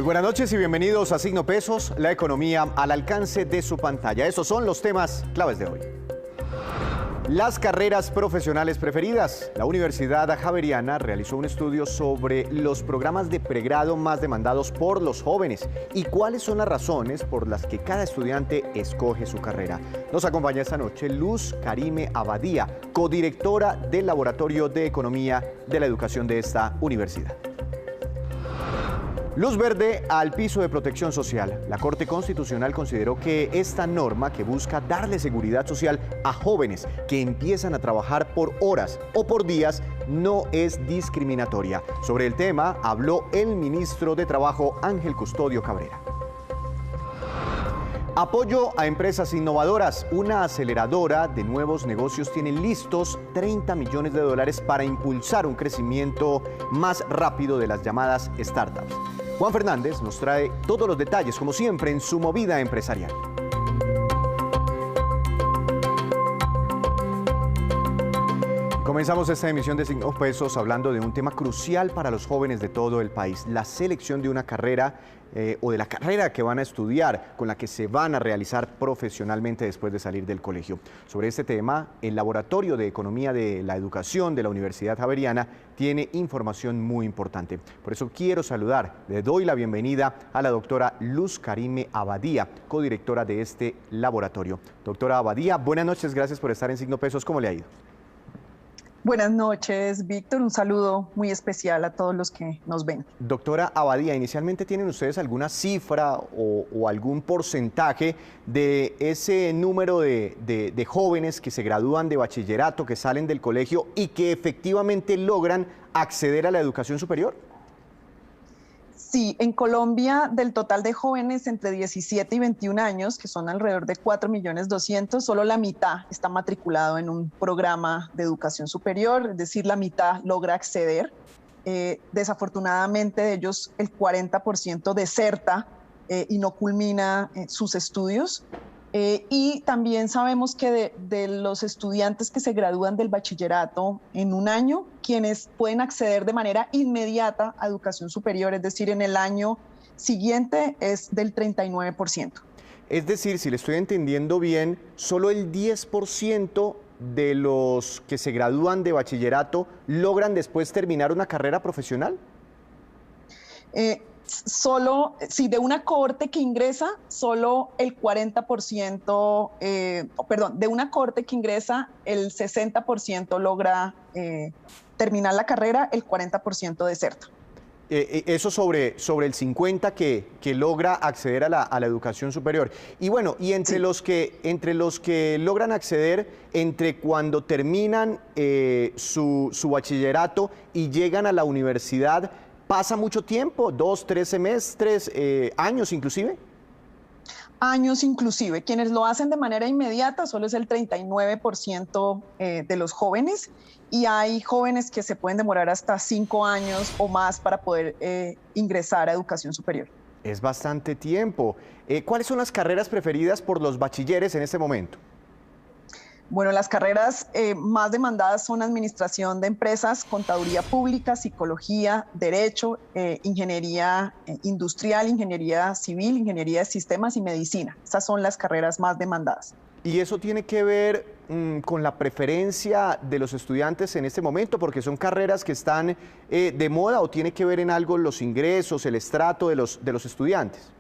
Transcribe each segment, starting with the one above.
buenas noches y bienvenidos a Signo Pesos, la economía al alcance de su pantalla. Estos son los temas claves de hoy. Las carreras profesionales preferidas. La Universidad Javeriana realizó un estudio sobre los programas de pregrado más demandados por los jóvenes y cuáles son las razones por las que cada estudiante escoge su carrera. Nos acompaña esta noche Luz Karime Abadía, codirectora del Laboratorio de Economía de la Educación de esta universidad. Luz verde al piso de protección social. La Corte Constitucional consideró que esta norma, que busca darle seguridad social a jóvenes que empiezan a trabajar por horas o por días, no es discriminatoria. Sobre el tema habló el ministro de Trabajo, Ángel Custodio Cabrera. Apoyo a empresas innovadoras. Una aceleradora de nuevos negocios tiene listos 30 millones de dólares para impulsar un crecimiento más rápido de las llamadas startups. Juan Fernández nos trae todos los detalles, como siempre, en su movida empresarial. Comenzamos esta emisión de Signo Pesos hablando de un tema crucial para los jóvenes de todo el país, la selección de una carrera o de la carrera que van a estudiar, con la que se van a realizar profesionalmente después de salir del colegio. Sobre este tema, el Laboratorio de Economía de la Educación de la Universidad Javeriana tiene información muy importante. Por eso quiero saludar, le doy la bienvenida a la doctora Luz Karime Abadía, codirectora de este laboratorio. Doctora Abadía, buenas noches, gracias por estar en Signo Pesos. ¿Cómo le ha ido? Buenas noches, Víctor. Un saludo muy especial a todos los que nos ven. Doctora Abadía, inicialmente ¿tienen ustedes alguna cifra o algún porcentaje de ese número de jóvenes que se gradúan de bachillerato, que salen del colegio y que efectivamente logran acceder a la educación superior? Sí, en Colombia, del total de jóvenes entre 17 y 21 años, que son alrededor de 4.200.000, solo la mitad está matriculado en un programa de educación superior, es decir, la mitad logra acceder. Desafortunadamente, de ellos, el 40% deserta y no culmina sus estudios. Y también sabemos que de los estudiantes que se gradúan del bachillerato en un año, quienes pueden acceder de manera inmediata a educación superior, es decir, en el año siguiente, es del 39%. Es decir, si le estoy entendiendo bien, solo el 10% de los que se gradúan de bachillerato logran después terminar una carrera profesional. Solo, si de una cohorte que ingresa, solo el 40%, de una cohorte que ingresa, el 60% logra terminar la carrera, el 40% deserta. Eso sobre el 50% que logra acceder a la educación superior. Y bueno, y entre los que logran acceder, entre cuando terminan su bachillerato y llegan a la universidad, ¿pasa mucho tiempo? ¿2, 3 semestres, años inclusive? Años inclusive. Quienes lo hacen de manera inmediata solo es el 39% de los jóvenes, y hay jóvenes que se pueden demorar hasta 5 años o más para poder ingresar a educación superior. Es bastante tiempo. ¿Cuáles son las carreras preferidas por los bachilleres en este momento? Bueno, las carreras más demandadas son administración de empresas, contaduría pública, psicología, derecho, ingeniería industrial, ingeniería civil, ingeniería de sistemas y medicina. Esas son las carreras más demandadas. ¿Y eso tiene que ver con la preferencia de los estudiantes en este momento? Porque son carreras que están de moda, ¿o tiene que ver en algo los ingresos, el estrato de los estudiantes?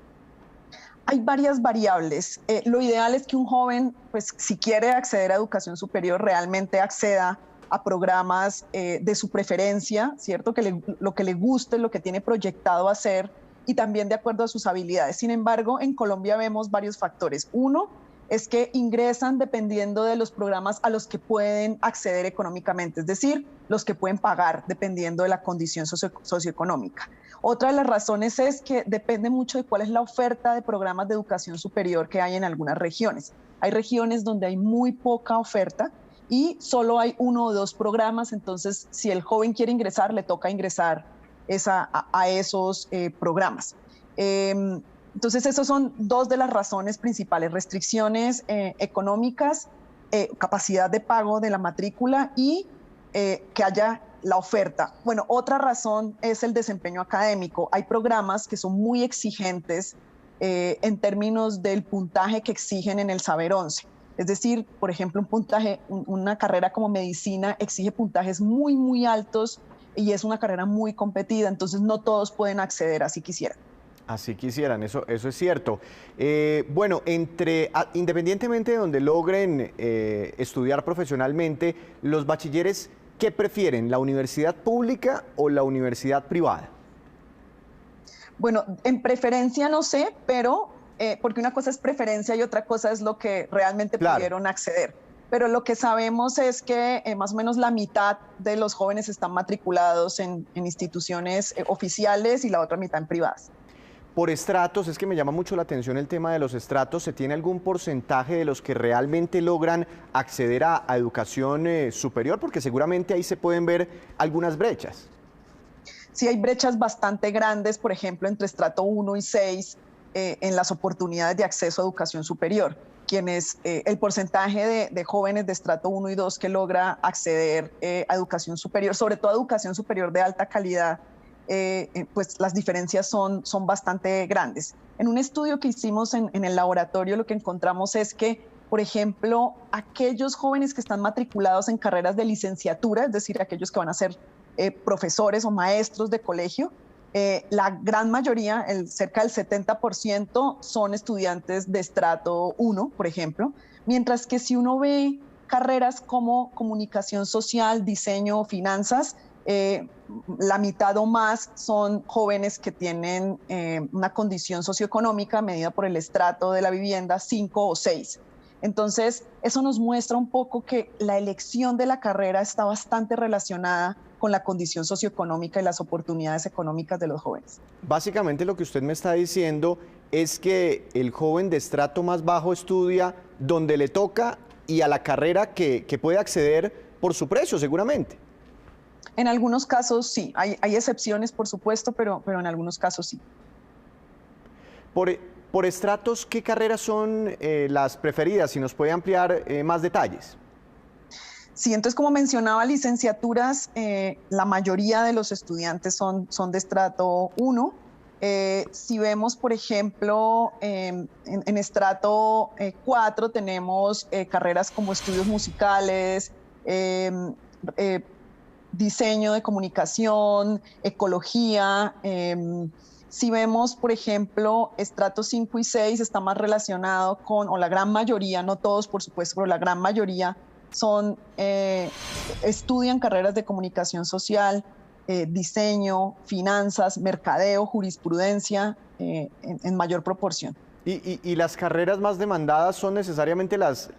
Hay varias variables. Lo ideal es que un joven, pues, si quiere acceder a educación superior, realmente acceda a programas de su preferencia, ¿cierto? Lo que le guste, lo que tiene proyectado hacer, y también de acuerdo a sus habilidades. Sin embargo, en Colombia vemos varios factores. Uno es que ingresan dependiendo de los programas a los que pueden acceder económicamente, es decir, los que pueden pagar dependiendo de la condición socioeconómica. Otra de las razones es que depende mucho de cuál es la oferta de programas de educación superior que hay en algunas regiones. Hay regiones donde hay muy poca oferta y solo hay 1 o 2 programas, entonces si el joven quiere ingresar, le toca ingresar a esos programas. Entonces, esas son 2 de las razones principales: restricciones económicas, capacidad de pago de la matrícula y que haya la oferta. Bueno, otra razón es el desempeño académico. Hay programas que son muy exigentes en términos del puntaje que exigen en el Saber 11. Es decir, por ejemplo, una carrera como medicina exige puntajes muy, muy altos y es una carrera muy competida, entonces no todos pueden acceder así quisieran. Así quisieran, eso es cierto. Bueno, independientemente de donde logren estudiar profesionalmente, los bachilleres, ¿qué prefieren, la universidad pública o la universidad privada? Bueno, en preferencia no sé, pero porque una cosa es preferencia y otra cosa es lo que realmente Claro. pudieron acceder. Pero lo que sabemos es que más o menos la mitad de los jóvenes están matriculados en instituciones oficiales y la otra mitad en privadas. Por estratos, es que me llama mucho la atención el tema de los estratos. ¿Se tiene algún porcentaje de los que realmente logran acceder a educación superior? Porque seguramente ahí se pueden ver algunas brechas. Sí hay brechas bastante grandes, por ejemplo, entre estrato 1 y 6 en las oportunidades de acceso a educación superior. El porcentaje de jóvenes de estrato 1 y 2 que logra acceder a educación superior, sobre todo a educación superior de alta calidad, pues las diferencias son bastante grandes. En un estudio que hicimos en el laboratorio, lo que encontramos es que, por ejemplo, aquellos jóvenes que están matriculados en carreras de licenciatura, es decir, aquellos que van a ser profesores o maestros de colegio, la gran mayoría, cerca del 70%, son estudiantes de estrato 1, por ejemplo, mientras que si uno ve carreras como comunicación social, diseño, finanzas, la mitad o más son jóvenes que tienen una condición socioeconómica medida por el estrato de la vivienda 5 o 6. Entonces, eso nos muestra un poco que la elección de la carrera está bastante relacionada con la condición socioeconómica y las oportunidades económicas de los jóvenes. Básicamente lo que usted me está diciendo es que el joven de estrato más bajo estudia donde le toca y a la carrera que puede acceder por su precio, seguramente. En algunos casos sí, hay excepciones por supuesto, pero en algunos casos sí. Por estratos, ¿qué carreras son las preferidas? Si nos puede ampliar más detalles. Sí, entonces como mencionaba, licenciaturas, la mayoría de los estudiantes son de estrato 1. Si vemos, por ejemplo, en estrato 4 tenemos carreras como estudios musicales, diseño de comunicación, ecología. Si vemos, por ejemplo, estratos 5 y 6 está más relacionado con, o la gran mayoría, no todos por supuesto, pero la gran mayoría estudian carreras de comunicación social, diseño, finanzas, mercadeo, jurisprudencia, en mayor proporción. ¿Y las carreras más demandadas son necesariamente las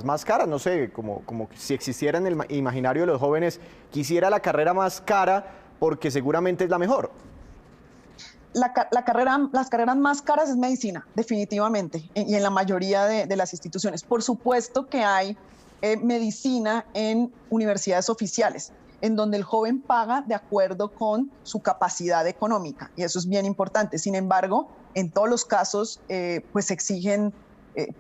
más caras? No sé, como si existiera en el imaginario de los jóvenes, quisiera la carrera más cara porque seguramente es la mejor. Las carreras más caras es medicina, definitivamente, y en la mayoría de las instituciones. Por supuesto que hay medicina en universidades oficiales, en donde el joven paga de acuerdo con su capacidad económica, y eso es bien importante. Sin embargo, en todos los casos, pues exigen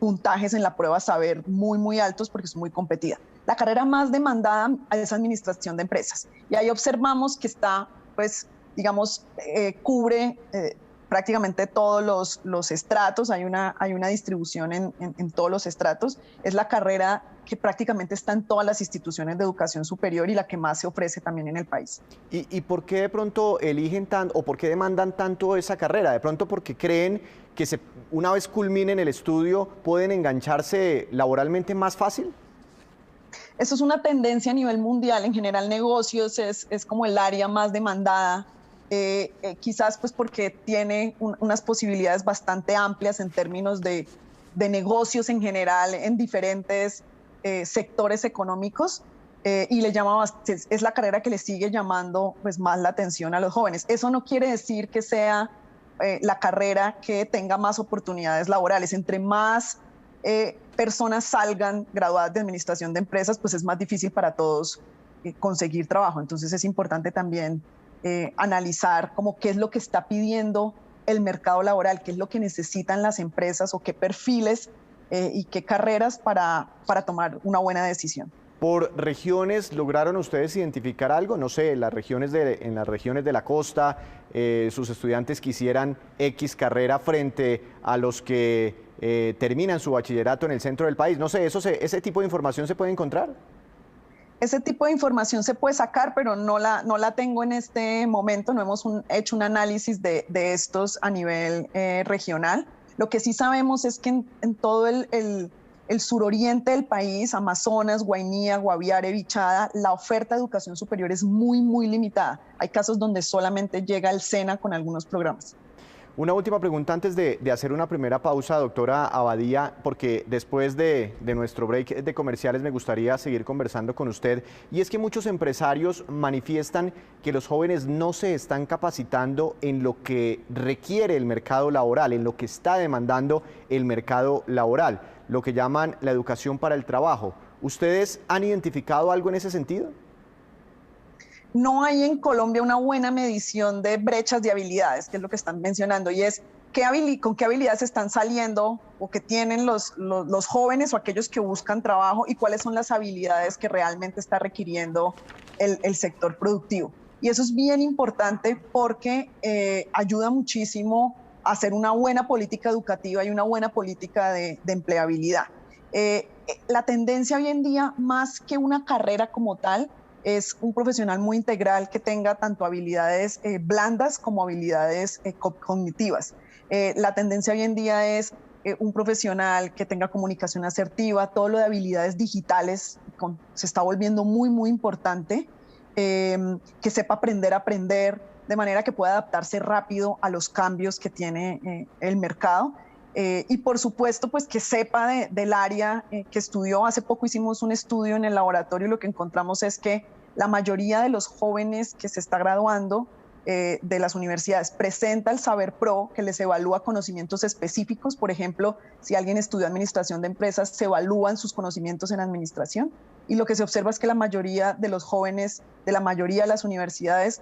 puntajes en la prueba saber muy, muy altos porque es muy competida. La carrera más demandada es administración de empresas, y ahí observamos que está, pues, digamos, cubre prácticamente todos los estratos, hay una distribución en todos los estratos. Es la carrera que prácticamente está en todas las instituciones de educación superior y la que más se ofrece también en el país. ¿Y por qué de pronto eligen tanto o por qué demandan tanto esa carrera? ¿De pronto porque creen que una vez culminen el estudio pueden engancharse laboralmente más fácil? Eso es una tendencia a nivel mundial. En general, negocios es como el área más demandada. Quizás pues porque tiene unas posibilidades bastante amplias en términos de negocios en general en diferentes sectores económicos, y es la carrera que le sigue llamando pues más la atención a los jóvenes. Eso no quiere decir que sea la carrera que tenga más oportunidades laborales. Entre más personas salgan graduadas de administración de empresas, pues es más difícil para todos conseguir trabajo. Entonces es importante también analizar como qué es lo que está pidiendo el mercado laboral, qué es lo que necesitan las empresas o qué perfiles y qué carreras para tomar una buena decisión. ¿Por regiones lograron ustedes identificar algo? No sé, en las regiones de la costa, sus estudiantes quisieran X carrera frente a los que terminan su bachillerato en el centro del país. No sé, ¿ese tipo de información se puede encontrar? Ese tipo de información se puede sacar, pero no la tengo en este momento. No hemos hecho un análisis de estos a nivel regional. Lo que sí sabemos es que en todo el suroriente del país, Amazonas, Guainía, Guaviare, Vichada, la oferta de educación superior es muy, muy limitada. Hay casos donde solamente llega el SENA con algunos programas. Una última pregunta antes de hacer una primera pausa, doctora Abadía, porque después de nuestro break de comerciales me gustaría seguir conversando con usted. Y es que muchos empresarios manifiestan que los jóvenes no se están capacitando en lo que requiere el mercado laboral, en lo que está demandando el mercado laboral, lo que llaman la educación para el trabajo. ¿Ustedes han identificado algo en ese sentido? No hay en Colombia una buena medición de brechas de habilidades, que es lo que están mencionando, y es con qué habilidades están saliendo o que tienen los jóvenes o aquellos que buscan trabajo y cuáles son las habilidades que realmente está requiriendo el sector productivo. Y eso es bien importante porque ayuda muchísimo a hacer una buena política educativa y una buena política de empleabilidad. La tendencia hoy en día, más que una carrera como tal, es un profesional muy integral que tenga tanto habilidades blandas como habilidades cognitivas. La tendencia hoy en día es un profesional que tenga comunicación asertiva, todo lo de habilidades digitales se está volviendo muy, muy importante, que sepa aprender a aprender, de manera que pueda adaptarse rápido a los cambios que tiene el mercado. Y por supuesto, pues que sepa del área que estudió. Hace poco hicimos un estudio en el laboratorio y lo que encontramos es que la mayoría de los jóvenes que se está graduando de las universidades presenta el Saber Pro, que les evalúa conocimientos específicos. Por ejemplo, si alguien estudió administración de empresas, se evalúan sus conocimientos en administración. Y lo que se observa es que la mayoría de los jóvenes de la mayoría de las universidades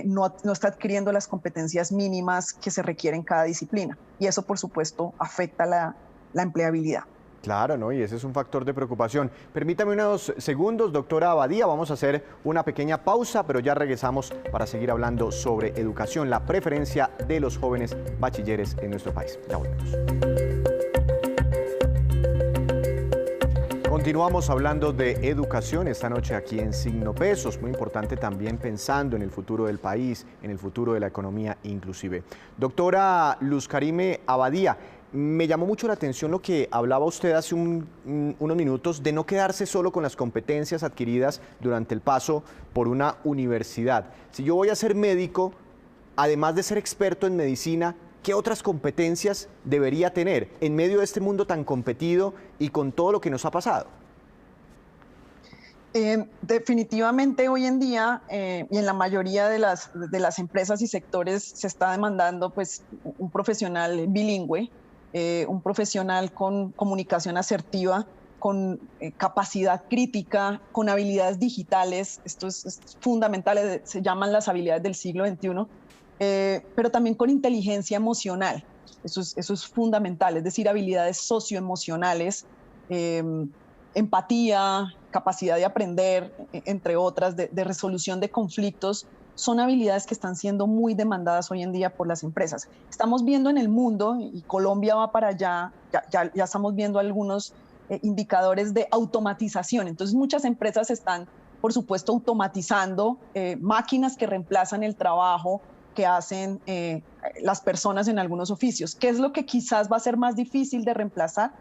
no está adquiriendo las competencias mínimas que se requieren en cada disciplina. Y eso, por supuesto, afecta la empleabilidad. Claro, ¿no? Y ese es un factor de preocupación. Permítame unos segundos, doctora Abadía, vamos a hacer una pequeña pausa, pero ya regresamos para seguir hablando sobre educación, la preferencia de los jóvenes bachilleres en nuestro país. Ya volvemos. Continuamos hablando de educación esta noche aquí en Signo Pesos, muy importante también pensando en el futuro del país, en el futuro de la economía inclusive. Doctora Luz Karime Abadía, me llamó mucho la atención lo que hablaba usted hace unos minutos de no quedarse solo con las competencias adquiridas durante el paso por una universidad. Si yo voy a ser médico, además de ser experto en medicina, ¿qué otras competencias debería tener en medio de este mundo tan competido y con todo lo que nos ha pasado? Definitivamente hoy en día y en la mayoría de las empresas y sectores se está demandando pues, un profesional bilingüe, un profesional con comunicación asertiva, con capacidad crítica, con habilidades digitales. Esto es fundamental, se llaman las habilidades del siglo XXI. Pero también con inteligencia emocional. Eso es fundamental, es decir, habilidades socioemocionales, empatía, capacidad de aprender, entre otras, de resolución de conflictos, son habilidades que están siendo muy demandadas hoy en día por las empresas. Estamos viendo en el mundo, y Colombia va para allá, ya estamos viendo algunos indicadores de automatización. Entonces, muchas empresas están, por supuesto, automatizando máquinas que reemplazan el trabajo que hacen las personas en algunos oficios. ¿Qué es lo que quizás va a ser más difícil de reemplazar?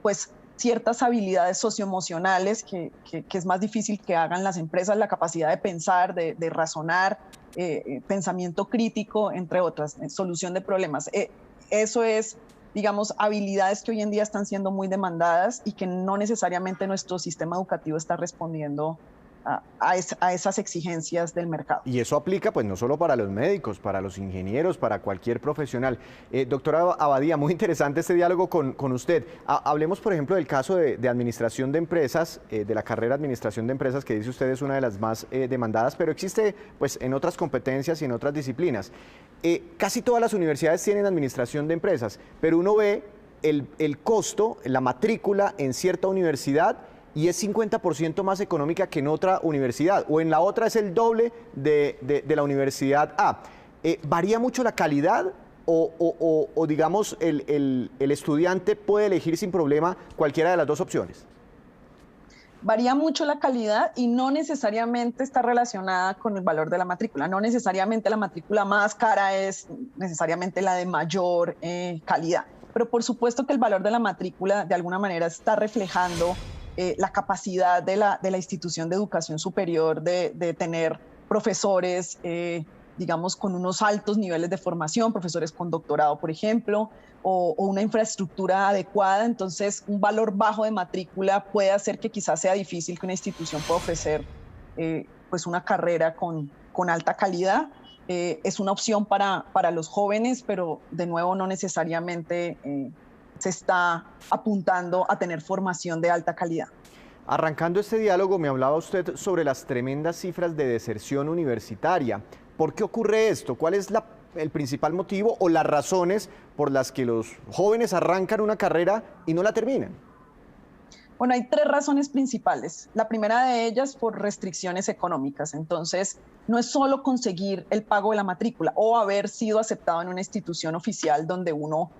Pues ciertas habilidades socioemocionales que es más difícil que hagan las empresas, la capacidad de pensar, de razonar, pensamiento crítico, entre otras, solución de problemas. Eso es, digamos, habilidades que hoy en día están siendo muy demandadas y que no necesariamente nuestro sistema educativo está respondiendo a esas exigencias del mercado. Y eso aplica pues no solo para los médicos, para los ingenieros, para cualquier profesional. Doctora Abadía, muy interesante este diálogo con usted. Hablemos, por ejemplo, del caso de administración de empresas, de la carrera de administración de empresas, que dice usted es una de las más demandadas, pero existe pues en otras competencias y en otras disciplinas. Casi todas las universidades tienen administración de empresas, pero uno ve el costo, la matrícula en cierta universidad, y es 50% más económica que en otra universidad, o en la otra es el doble de la universidad A. ¿Varía mucho la calidad o digamos, el estudiante puede elegir sin problema cualquiera de las dos opciones? Varía mucho la calidad y no necesariamente está relacionada con el valor de la matrícula. No necesariamente la matrícula más cara es necesariamente la de mayor calidad. Pero por supuesto que el valor de la matrícula de alguna manera está reflejando la capacidad de la institución de educación superior de tener profesores, digamos, con unos altos niveles de formación, profesores con doctorado, por ejemplo, o una infraestructura adecuada. Entonces, un valor bajo de matrícula puede hacer que quizás sea difícil que una institución pueda ofrecer pues una carrera con alta calidad. Es una opción para los jóvenes, pero de nuevo no necesariamente se está apuntando a tener formación de alta calidad. Arrancando este diálogo, me hablaba usted sobre las tremendas cifras de deserción universitaria. ¿Por qué ocurre esto? ¿Cuál es el principal motivo o las razones por las que los jóvenes arrancan una carrera y no la terminan? Bueno, hay tres razones principales. La primera de ellas por restricciones económicas. Entonces, no es solo conseguir el pago de la matrícula o haber sido aceptado en una institución oficial donde uno,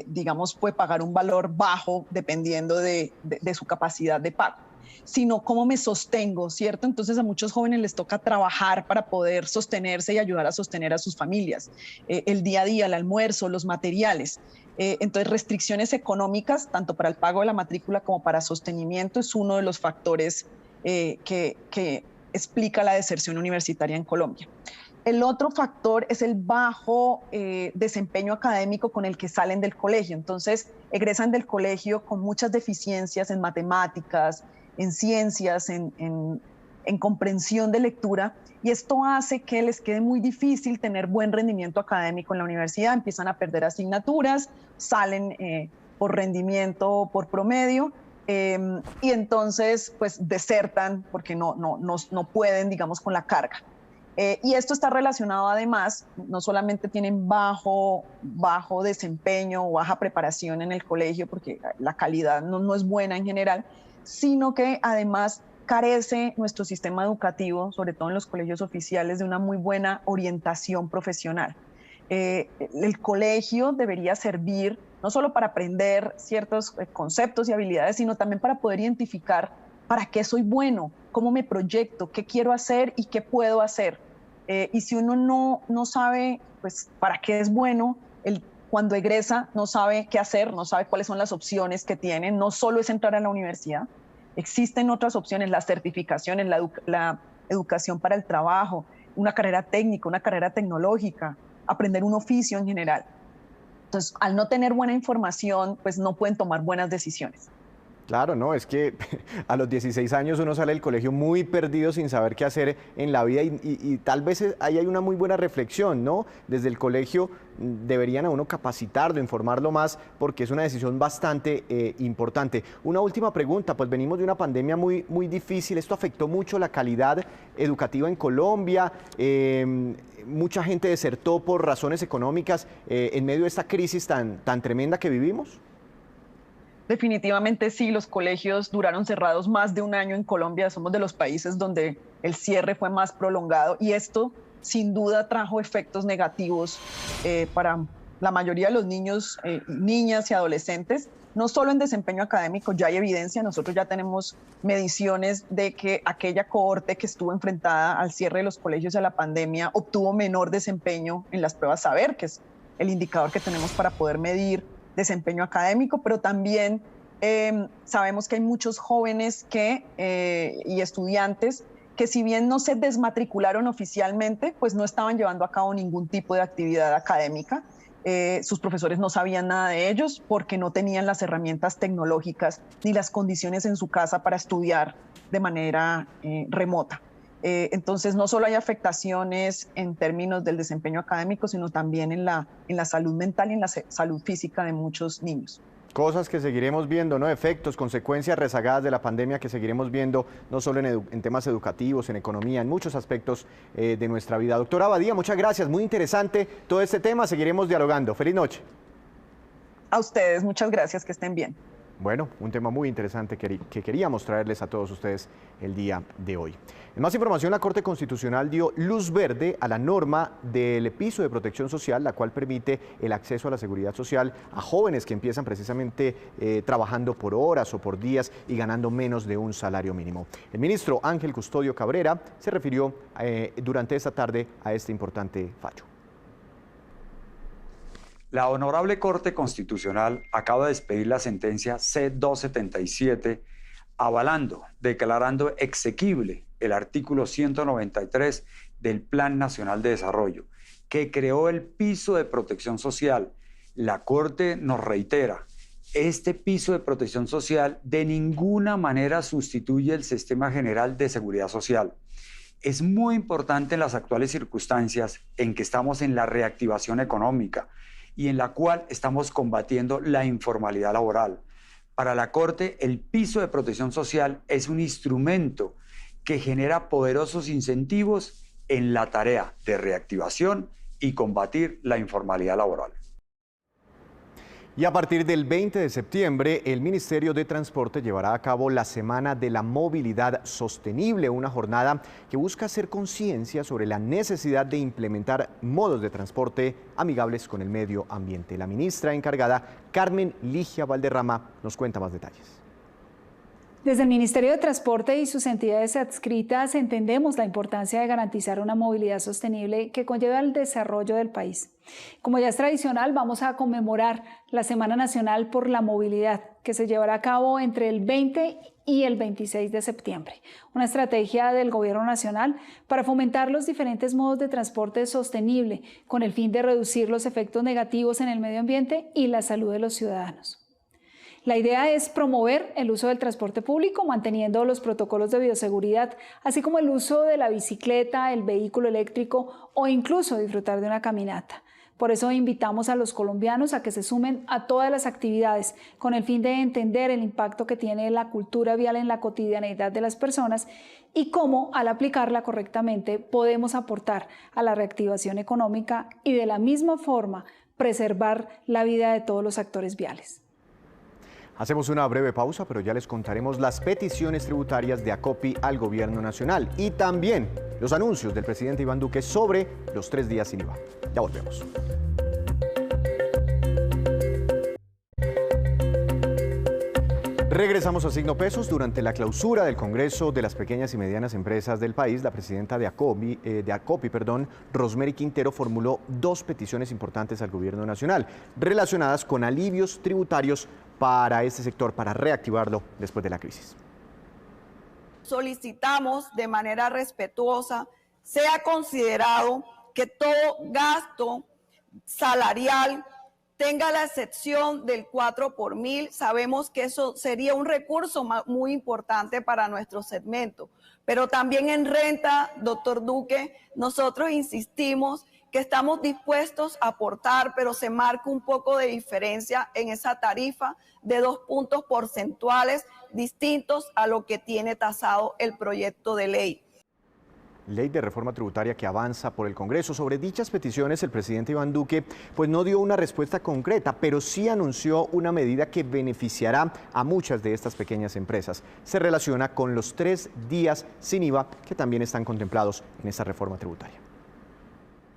digamos, puede pagar un valor bajo dependiendo de su capacidad de pago, sino cómo me sostengo, ¿cierto? Entonces a muchos jóvenes les toca trabajar para poder sostenerse y ayudar a sostener a sus familias, el día a día, el almuerzo, los materiales. Entonces restricciones económicas, tanto para el pago de la matrícula como para sostenimiento, es uno de los factores que explica la deserción universitaria en Colombia. El otro factor es el bajo desempeño académico con el que salen del colegio. Entonces egresan del colegio con muchas deficiencias en matemáticas, en ciencias, en comprensión de lectura, y esto hace que les quede muy difícil tener buen rendimiento académico en la universidad. Empiezan a perder asignaturas, salen por rendimiento, por promedio, y entonces pues desertan porque no pueden, digamos, con la carga. Y esto está relacionado además, no solamente tienen bajo desempeño o baja preparación en el colegio, porque la calidad no es buena en general, sino que además carece nuestro sistema educativo, sobre todo en los colegios oficiales, de una muy buena orientación profesional. El colegio debería servir no solo para aprender ciertos conceptos y habilidades, sino también para poder identificar para qué soy bueno, cómo me proyecto, qué quiero hacer y qué puedo hacer. Y si uno no sabe pues, para qué es bueno, cuando egresa no sabe qué hacer, no sabe cuáles son las opciones que tiene. No solo es entrar a la universidad, existen otras opciones, las certificaciones, la educación para el trabajo, una carrera técnica, una carrera tecnológica, aprender un oficio en general. Entonces, al no tener buena información, pues no pueden tomar buenas decisiones. Claro, no, es que a los 16 años uno sale del colegio muy perdido sin saber qué hacer en la vida y tal vez ahí hay una muy buena reflexión, ¿no? Desde el colegio deberían a uno capacitarlo, informarlo más, porque es una decisión bastante importante. Una última pregunta, pues venimos de una pandemia muy difícil, esto afectó mucho la calidad educativa en Colombia, mucha gente desertó por razones económicas en medio de esta crisis tan tremenda que vivimos. Definitivamente sí, los colegios duraron cerrados más de un año en Colombia. Somos de los países donde el cierre fue más prolongado y esto sin duda trajo efectos negativos para la mayoría de los niños, niñas y adolescentes, no solo en desempeño académico. Ya hay evidencia, nosotros ya tenemos mediciones de que aquella cohorte que estuvo enfrentada al cierre de los colegios y a la pandemia obtuvo menor desempeño en las pruebas Saber, que es el indicador que tenemos para poder medir desempeño académico, pero también sabemos que hay muchos jóvenes y estudiantes que si bien no se desmatricularon oficialmente, pues no estaban llevando a cabo ningún tipo de actividad académica. Sus profesores no sabían nada de ellos porque no tenían las herramientas tecnológicas ni las condiciones en su casa para estudiar de manera remota. Entonces, no solo hay afectaciones en términos del desempeño académico, sino también en la salud mental y en la salud física de muchos niños. Cosas que seguiremos viendo, ¿no? Efectos, consecuencias rezagadas de la pandemia que seguiremos viendo, no solo en temas educativos, en economía, en muchos aspectos de nuestra vida. Doctora Abadía, muchas gracias, muy interesante todo este tema, seguiremos dialogando. Feliz noche. A ustedes, muchas gracias, que estén bien. Bueno, un tema muy interesante que queríamos traerles a todos ustedes el día de hoy. En más información, la Corte Constitucional dio luz verde a la norma del piso de protección social, la cual permite el acceso a la seguridad social a jóvenes que empiezan precisamente trabajando por horas o por días y ganando menos de un salario mínimo. El ministro Ángel Custodio Cabrera se refirió durante esta tarde a este importante fallo. La Honorable Corte Constitucional acaba de expedir la sentencia C-277, avalando, declarando exequible el artículo 193 del Plan Nacional de Desarrollo, que creó el piso de protección social. La Corte nos reitera, este piso de protección social de ninguna manera sustituye el Sistema General de Seguridad Social. Es muy importante en las actuales circunstancias en que estamos en la reactivación económica, y en la cual estamos combatiendo la informalidad laboral. Para la Corte, el piso de protección social es un instrumento que genera poderosos incentivos en la tarea de reactivación y combatir la informalidad laboral. Y a partir del 20 de septiembre, el Ministerio de Transporte llevará a cabo la Semana de la Movilidad Sostenible, una jornada que busca hacer conciencia sobre la necesidad de implementar modos de transporte amigables con el medio ambiente. La ministra encargada, Carmen Ligia Valderrama, nos cuenta más detalles. Desde el Ministerio de Transporte y sus entidades adscritas entendemos la importancia de garantizar una movilidad sostenible que conlleva al desarrollo del país. Como ya es tradicional, vamos a conmemorar la Semana Nacional por la Movilidad, que se llevará a cabo entre el 20 y el 26 de septiembre. Una estrategia del Gobierno Nacional para fomentar los diferentes modos de transporte sostenible con el fin de reducir los efectos negativos en el medio ambiente y la salud de los ciudadanos. La idea es promover el uso del transporte público manteniendo los protocolos de bioseguridad, así como el uso de la bicicleta, el vehículo eléctrico o incluso disfrutar de una caminata. Por eso invitamos a los colombianos a que se sumen a todas las actividades con el fin de entender el impacto que tiene la cultura vial en la cotidianeidad de las personas y cómo, al aplicarla correctamente, podemos aportar a la reactivación económica y de la misma forma preservar la vida de todos los actores viales. Hacemos una breve pausa, pero ya les contaremos las peticiones tributarias de ACOPI al Gobierno Nacional y también los anuncios del presidente Iván Duque sobre los 3 días sin IVA. Ya volvemos. Regresamos a Signo Pesos. Durante la clausura del Congreso de las Pequeñas y Medianas Empresas del país, la presidenta de ACOPI, Rosemary Quintero, formuló 2 peticiones importantes al Gobierno Nacional relacionadas con alivios tributarios para este sector, para reactivarlo después de la crisis. Solicitamos de manera respetuosa sea considerado que todo gasto salarial tenga la excepción del 4 por mil. Sabemos que eso sería un recurso muy importante para nuestro segmento, pero también en renta, doctor Duque, nosotros insistimos que estamos dispuestos a aportar, pero se marca un poco de diferencia en esa tarifa de 2 puntos porcentuales distintos a lo que tiene tasado el proyecto de ley. Ley de reforma tributaria que avanza por el Congreso. Sobre dichas peticiones, el presidente Iván Duque pues no dio una respuesta concreta, pero sí anunció una medida que beneficiará a muchas de estas pequeñas empresas. Se relaciona con los 3 días sin IVA que también están contemplados en esta reforma tributaria.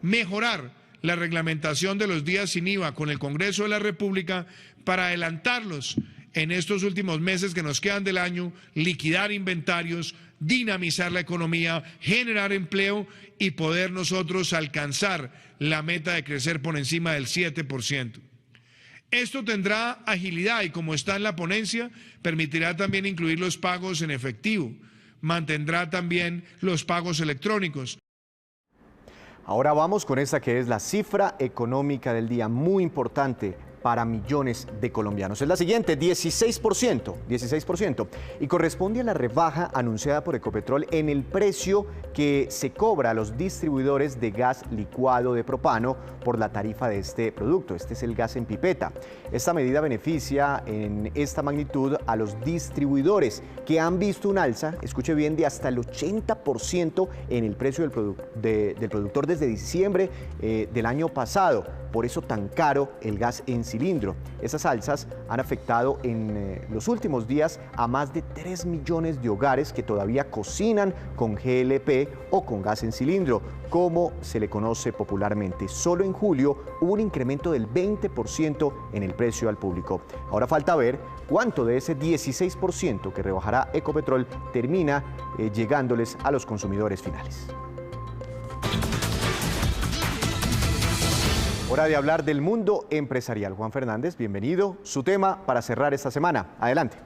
Mejorar la reglamentación de los días sin IVA con el Congreso de la República para adelantarlos en estos últimos meses que nos quedan del año, liquidar inventarios, dinamizar la economía, generar empleo y poder nosotros alcanzar la meta de crecer por encima del 7%. Esto tendrá agilidad y, como está en la ponencia, permitirá también incluir los pagos en efectivo, mantendrá también los pagos electrónicos. Ahora vamos con esta que es la cifra económica del día, muy importante para millones de colombianos. Es la siguiente, 16%, y corresponde a la rebaja anunciada por Ecopetrol en el precio que se cobra a los distribuidores de gas licuado de propano por la tarifa de este producto. Este es el gas en pipeta. Esta medida beneficia en esta magnitud a los distribuidores que han visto un alza, escuche bien, de hasta el 80% en el precio del productor desde diciembre del año pasado. por eso tan caro el gas en cilindro. Esas alzas han afectado en los últimos días a más de 3 millones de hogares que todavía cocinan con GLP o con gas en cilindro, como se le conoce popularmente. Solo en julio hubo un incremento del 20% en el precio al público. Ahora falta ver cuánto de ese 16% que rebajará Ecopetrol termina llegándoles a los consumidores finales. Hora de hablar del mundo empresarial. Juan Fernández, bienvenido. Su tema para cerrar esta semana. Adelante.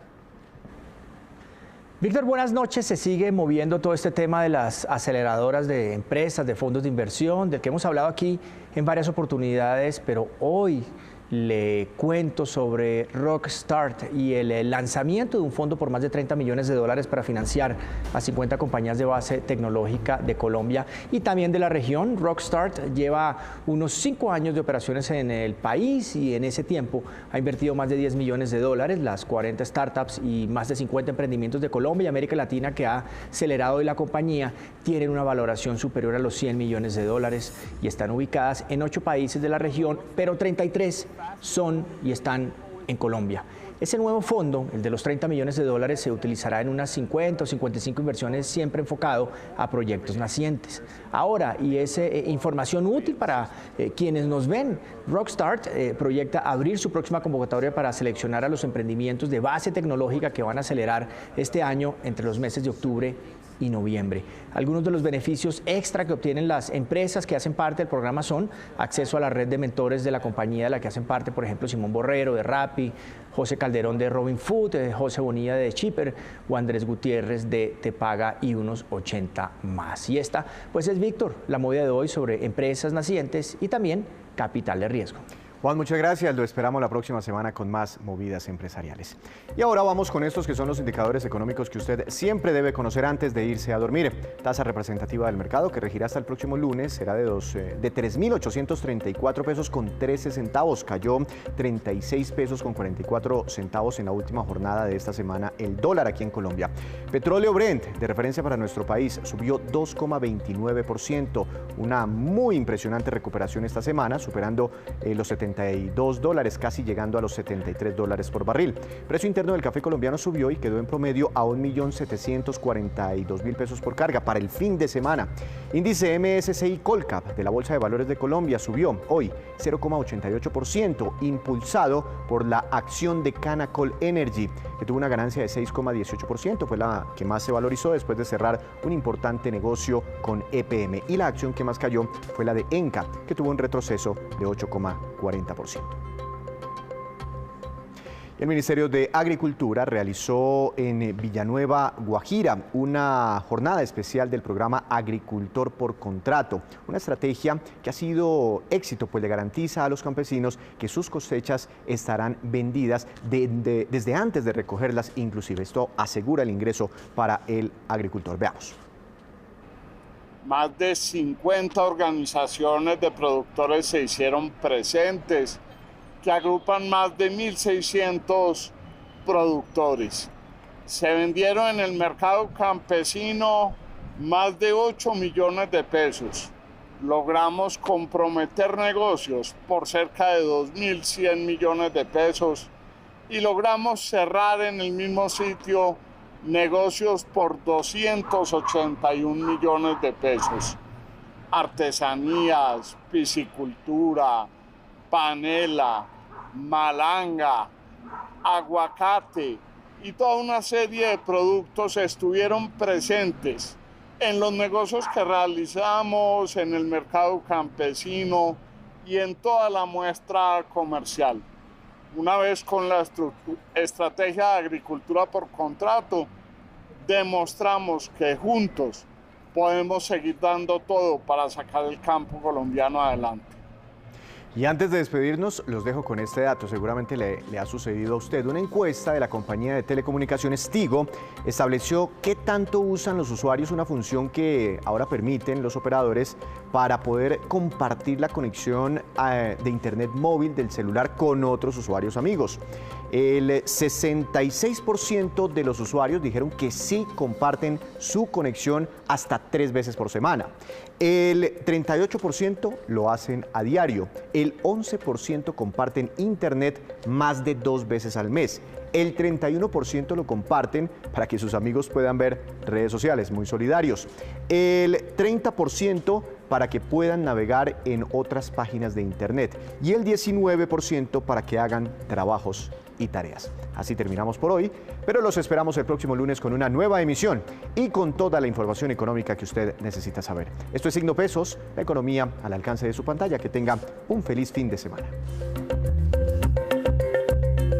Víctor, buenas noches. Se sigue moviendo todo este tema de las aceleradoras de empresas, de fondos de inversión, del que hemos hablado aquí en varias oportunidades, pero hoy le cuento sobre Rockstart y el lanzamiento de un fondo por más de 30 millones de dólares para financiar a 50 compañías de base tecnológica de Colombia y también de la región. Rockstart lleva unos 5 años de operaciones en el país y en ese tiempo ha invertido más de 10 millones de dólares. Las 40 startups y más de 50 emprendimientos de Colombia y América Latina que ha acelerado hoy la compañía tienen una valoración superior a los 100 millones de dólares y están ubicadas en 8 países de la región, pero 33 son y están en Colombia. Ese nuevo fondo, el de los 30 millones de dólares, se utilizará en unas 50 o 55 inversiones, siempre enfocado a proyectos nacientes. Ahora, y es información útil para quienes nos ven, Rockstart proyecta abrir su próxima convocatoria para seleccionar a los emprendimientos de base tecnológica que van a acelerar este año entre los meses de octubre y noviembre. Algunos de los beneficios extra que obtienen las empresas que hacen parte del programa son acceso a la red de mentores de la compañía de la que hacen parte, por ejemplo, Simón Borrero de Rappi, José Calderón de Robin Food, José Bonilla de Chipper o Andrés Gutiérrez de Te Paga y unos 80 más. Y esta, pues es Víctor, la movida de hoy sobre empresas nacientes y también capital de riesgo. Juan, muchas gracias. Lo esperamos la próxima semana con más movidas empresariales. Y ahora vamos con estos que son los indicadores económicos que usted siempre debe conocer antes de irse a dormir. Tasa representativa del mercado que regirá hasta el próximo lunes será de 3.834 pesos con 13 centavos. Cayó 36 pesos con 44 centavos en la última jornada de esta semana el dólar aquí en Colombia. Petróleo Brent, de referencia para nuestro país, subió 2,29%. Una muy impresionante recuperación esta semana, superando los 72 dólares, casi llegando a los 73 dólares por barril. Precio interno del café colombiano subió y quedó en promedio a 1.742.000 pesos por carga para el fin de semana. Índice MSCI Colcap de la Bolsa de Valores de Colombia subió hoy 0,88%, impulsado por la acción de Canacol Energy, que tuvo una ganancia de 6,18%, fue la que más se valorizó después de cerrar un importante negocio con EPM. Y la acción que más cayó fue la de Enca, que tuvo un retroceso de 8,40%. El Ministerio de Agricultura realizó en Villanueva, Guajira, una jornada especial del programa Agricultor por Contrato, una estrategia que ha sido éxito, pues le garantiza a los campesinos que sus cosechas estarán vendidas desde antes de recogerlas, inclusive. Esto asegura el ingreso para el agricultor. Veamos. Más de 50 organizaciones de productores se hicieron presentes, que agrupan más de 1.600 productores. Se vendieron en el mercado campesino más de 8 millones de pesos. Logramos comprometer negocios por cerca de 2.100 millones de pesos y logramos cerrar en el mismo sitio negocios por 281 millones de pesos. Artesanías, piscicultura, panela, malanga, aguacate y toda una serie de productos estuvieron presentes en los negocios que realizamos en el mercado campesino y en toda la muestra comercial. Una vez con la estrategia de agricultura por contrato, demostramos que juntos podemos seguir dando todo para sacar el campo colombiano adelante. Y antes de despedirnos, los dejo con este dato. Seguramente le ha sucedido a usted. Una encuesta de la compañía de telecomunicaciones Tigo estableció qué tanto usan los usuarios una función que ahora permiten los operadores para poder compartir la conexión de internet móvil del celular con otros usuarios amigos. El 66% de los usuarios dijeron que sí comparten su conexión hasta 3 veces por semana. El 38% lo hacen a diario. El 11% comparten internet más de 2 veces al mes. El 31% lo comparten para que sus amigos puedan ver redes sociales, muy solidarios. El 30% para que puedan navegar en otras páginas de internet. Y el 19% para que hagan trabajos y tareas. Así terminamos por hoy, pero los esperamos el próximo lunes con una nueva emisión y con toda la información económica que usted necesita saber. Esto es Signo Pesos, la economía al alcance de su pantalla. Que tenga un feliz fin de semana.